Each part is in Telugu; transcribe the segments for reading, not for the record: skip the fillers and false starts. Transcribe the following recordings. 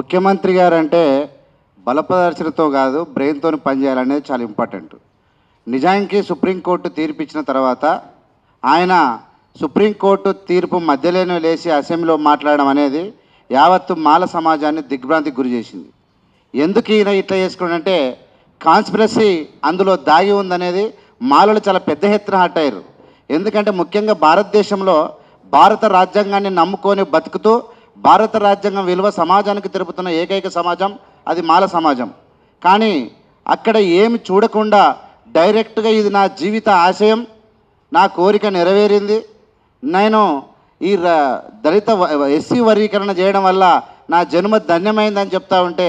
ముఖ్యమంత్రి గారు అంటే బలప్రదర్శనతో కాదు బ్రెయిన్తో పనిచేయాలనేది చాలా ఇంపార్టెంట్. నిజానికి సుప్రీంకోర్టు తీర్పు ఇచ్చిన తర్వాత ఆయన సుప్రీంకోర్టు తీర్పు మధ్యలోనే లేచి అసెంబ్లీలో మాట్లాడడం అనేది యావత్తు మాల సమాజాన్ని దిగ్భ్రాంతికి గురి చేసింది. ఎందుకు ఈయన ఇట్లా చేసుకున్నాడంటే కాన్స్పిరసీ అందులో దాగి ఉందనేది మాలలు చాలా పెద్ద ఎత్తున హట్ అయ్యారు. ఎందుకంటే ముఖ్యంగా భారతదేశంలో భారత రాజ్యాంగాన్ని నమ్ముకొని బతుకుతూ భారత రాజ్యాంగం విలువ సమాజానికి తెలుపుతున్న ఏకైక సమాజం అది మాల సమాజం. కానీ అక్కడ ఏమి చూడకుండా డైరెక్ట్గా ఇది నా జీవిత ఆశయం, నా కోరిక నెరవేరింది, నేను ఈ దళిత ఎస్సీ వర్గీకరణ చేయడం వల్ల నా జన్మ ధన్యమైందని చెప్తా ఉంటే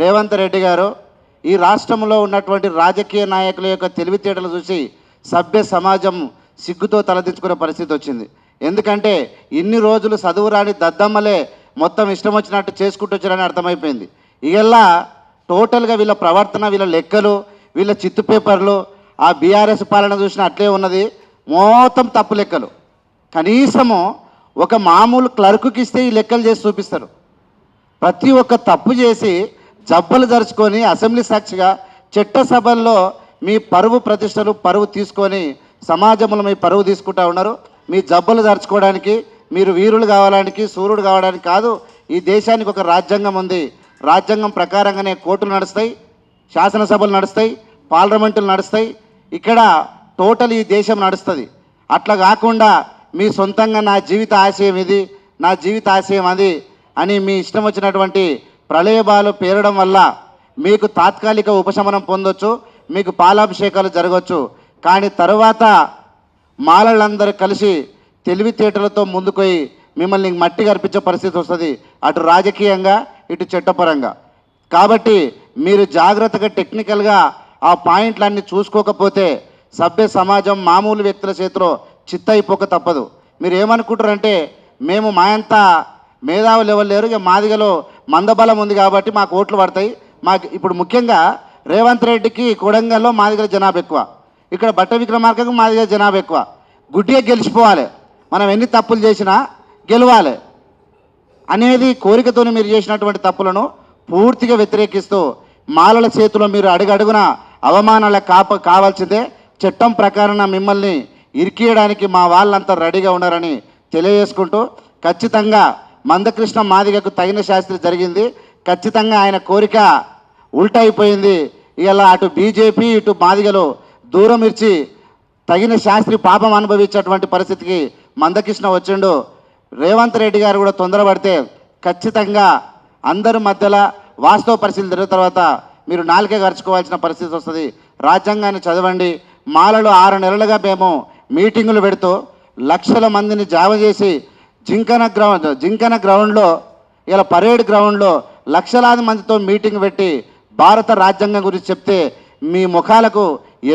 రేవంత్ రెడ్డి గారు ఈ రాష్ట్రంలో ఉన్నటువంటి రాజకీయ నాయకుల యొక్క తెలివితేటలు చూసి సభ్య సమాజం సిగ్గుతో తలదించుకునే పరిస్థితి వచ్చింది. ఎందుకంటే ఇన్ని రోజులు చదువురాని దద్దమ్మలే మొత్తం ఇష్టం వచ్చినట్టు చేసుకుంటూ వచ్చారని అర్థమైపోయింది. ఇలా టోటల్గా వీళ్ళ ప్రవర్తన, వీళ్ళ లెక్కలు, వీళ్ళ చిత్తు పేపర్లు, ఆ బీఆర్ఎస్ పాలన చూసిన అట్లే ఉన్నది. మొత్తం తప్పు లెక్కలు. కనీసము ఒక మామూలు క్లర్కుకి ఇస్తే ఈ లెక్కలు చేసి చూపిస్తారు. ప్రతి ఒక్క తప్పు చేసి జబ్బలు జరుచుకొని అసెంబ్లీ సాక్షిగా చట్టసభల్లో మీ పరువు ప్రతిష్టలు పరువు తీసుకొని సమాజంలో మీ పరువు తీసుకుంటూ ఉన్నారు. మీ జబ్బలు జరుచుకోవడానికి, మీరు వీరులు కావడానికి, సూర్యుడు కావడానికి కాదు. ఈ దేశానికి ఒక రాజ్యాంగం ఉంది. రాజ్యాంగం ప్రకారంగానే కోర్టులు నడుస్తాయి, శాసనసభలు నడుస్తాయి, పార్లమెంటులు నడుస్తాయి. ఇక్కడ టోటల్ ఈ దేశం నడుస్తుంది. అట్లా కాకుండా మీ సొంతంగా నా జీవిత ఆశయం ఇది, నా జీవిత ఆశయం అది అని మీ ఇష్టం వచ్చినటువంటి ప్రళయబాలు పేరడం వల్ల మీకు తాత్కాలిక ఉపశమనం పొందొచ్చు, మీకు పాలాభిషేకాలు జరగవచ్చు. కానీ తర్వాత మాలలందరూ కలిసి తెలివితేటలతో ముందుకోయి మిమ్మల్ని మట్టి కనిపించే పరిస్థితి వస్తుంది, అటు రాజకీయంగా ఇటు చట్టపరంగా. కాబట్టి మీరు జాగ్రత్తగా టెక్నికల్గా ఆ పాయింట్లన్నీ చూసుకోకపోతే సభ్య సమాజం మామూలు వ్యక్తుల చేతిలో చిత్తయిపోక తప్పదు. మీరు ఏమనుకుంటారంటే మేము మా అంతా మేధావులు ఎవరు లేరు, ఇక మాదిగలో మందబలం ఉంది కాబట్టి మాకు ఓట్లు పడతాయి. మాకు ఇప్పుడు ముఖ్యంగా రేవంత్ రెడ్డికి కొడంగల్లో మాదిగల జనాభా ఎక్కువ, ఇక్కడ బట్ట విక్రమార్కకు మాదిగల జనాభా ఎక్కువ. గుడ్డిగా గెలిచిపోవాలి, మనం ఎన్ని తప్పులు చేసినా గెలవాలి అనేది కోరికతో మీరు చేసినటువంటి తప్పులను పూర్తిగా వ్యతిరేకిస్తూ మాలల చేతిలో మీరు అడుగడుగున అవమానాల కావాల్సిందే. చట్టం ప్రకారం మిమ్మల్ని ఇరికియడానికి మా వాళ్ళంతా రెడీగా ఉన్నారని తెలియజేసుకుంటూ, ఖచ్చితంగా మందకృష్ణ మాదిగకు తగిన శాస్త్రి జరిగింది. ఖచ్చితంగా ఆయన కోరిక ఉల్టా అయిపోయింది. ఇలా అటు బీజేపీ ఇటు మాదిగలు దూరం ఇచ్చి తగిన శాస్త్రి పాపం అనుభవించేటువంటి పరిస్థితికి మందకృష్ణ వచ్చిండు. రేవంత్ రెడ్డి గారు కూడా తొందరపడితే ఖచ్చితంగా అందరి మధ్యలో వాస్తవ పరిస్థితులు జరిగిన తర్వాత మీరు నాలుకే ఖర్చుకోవాల్సిన పరిస్థితి వస్తుంది. రాజ్యాంగాన్ని చదవండి. మాలలు 6 నెలలుగా మేము మీటింగులు పెడుతూ లక్షల మందిని జామ చేసి జింకన గ్రౌండ్లో ఇలా పరేడ్ గ్రౌండ్లో లక్షలాది మందితో మీటింగ్ పెట్టి భారత రాజ్యాంగం గురించి చెప్తే మీ ముఖాలకు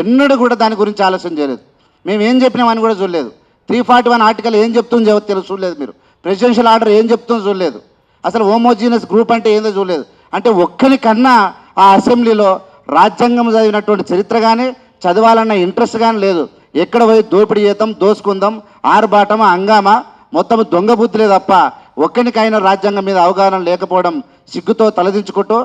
ఎన్నడూ కూడా దాని గురించి ఆలోచన చేయలేదు. మేము ఏం చెప్పినామని కూడా చూడలేదు. 341 ఆర్టికల్ ఏం చెప్తుందో చూడలేదు. మీరు ప్రెసిడెన్షియల్ ఆర్డర్ ఏం చెప్తుందో చూడలేదు. అసలు హోమోజీనియస్ గ్రూప్ అంటే ఏందో చూడలేదు. అంటే ఒక్కని కన్నా ఆ అసెంబ్లీలో రాజ్యాంగం చదివినటువంటి చరిత్ర కానీ చదవాలన్న ఇంట్రెస్ట్ కానీ లేదు. ఎక్కడ పోయి దోపిడీ చేద్దాం, దోసుకుందాం, ఆర్భాటం, హంగామా, మొత్తం దొంగ బుద్ధులే తప్ప ఒక్కనికైనా రాజ్యాంగం మీద అవగాహన లేకపోవడం సిగ్గుతో తలదించుకుంటూ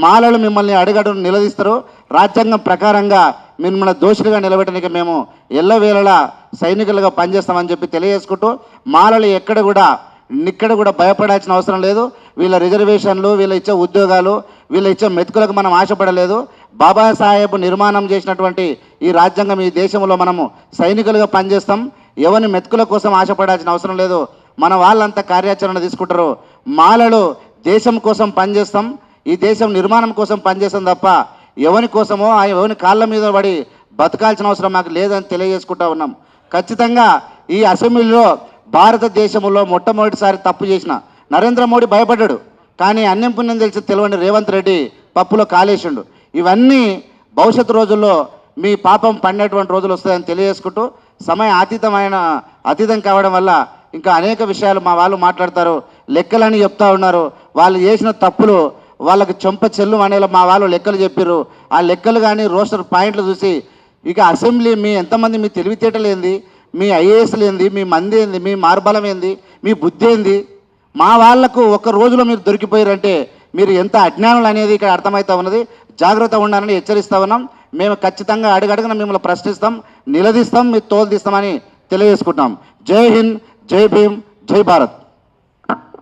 మాలలు మిమ్మల్ని అడుగడును నిలదీస్తారు. రాజ్యాంగం ప్రకారంగా మిమ్మల్ని దోషులుగా నిలబెట్టడానికి మేము ఎల్లవేళలా సైనికులుగా పనిచేస్తామని చెప్పి తెలియజేసుకుంటూ మాలలు ఇక్కడ కూడా భయపడాల్సిన అవసరం లేదు. వీళ్ళ రిజర్వేషన్లు, వీళ్ళ ఇచ్చే ఉద్యోగాలు, వీళ్ళ ఇచ్చే మెతుకులకు మనం ఆశపడలేదు. బాబాసాహెబ్ నిర్మాణం చేసినటువంటి ఈ రాజ్యాంగం ఈ దేశంలో మనము సైనికులుగా పనిచేస్తాం. ఎవరి మెతుకుల కోసం ఆశపడాల్సిన అవసరం లేదు. మన వాళ్ళంతా కార్యాచరణ తీసుకుంటారు. మాలలు దేశం కోసం పనిచేస్తాం, ఈ దేశం నిర్మాణం కోసం పనిచేస్తాం తప్ప ఎవరి కోసమో ఎవరి కాళ్ళ మీద పడి బతకాల్సిన అవసరం మాకు లేదని తెలియజేసుకుంటా ఉన్నాం. ఖచ్చితంగా ఈ అసెంబ్లీలో భారతదేశంలో మొట్టమొదటిసారి తప్పు చేసిన నరేంద్ర మోడీ భయపడ్డాడు. కానీ అన్యం పుణ్యం తెలిసి తెలియని రేవంత్ రెడ్డి పప్పులో కాలేసిండు. ఇవన్నీ భవిష్యత్తు రోజుల్లో మీ పాపం పడినటువంటి రోజులు వస్తాయని తెలియజేసుకుంటూ, సమయం అతీతం కావడం వల్ల ఇంకా అనేక విషయాలు మా వాళ్ళు మాట్లాడతారు, లెక్కలని చెప్తా ఉన్నారు. వాళ్ళు చేసిన తప్పులు వాళ్ళకి చెంప చెల్లు అనేలా మా వాళ్ళు లెక్కలు చెప్పారు. ఆ లెక్కలు కానీ రోస్టర్ పాయింట్లు చూసి ఇక అసెంబ్లీ మీ ఎంతమంది, మీ తెలివితేటలు ఏంది, మీ ఐఏఎస్లు ఏంది, మీ మంది ఏంది, మీ మార్బలం ఏంది, మీ బుద్ధి ఏంది, మా వాళ్లకు ఒక రోజులో మీరు దొరికిపోయారంటే మీరు ఎంత అజ్ఞానులు అనేది ఇక్కడ అర్థమవుతా ఉన్నది. జాగ్రత్త ఉండాలని హెచ్చరిస్తా ఉన్నాం. మేము ఖచ్చితంగా అడుగడుగున మిమ్మల్ని ప్రశ్నిస్తాం, నిలదీస్తాం, మీ తోలు తీస్తామని తెలియజేసుకుంటాం. జై హింద్, జై భీమ్, జై భారత్.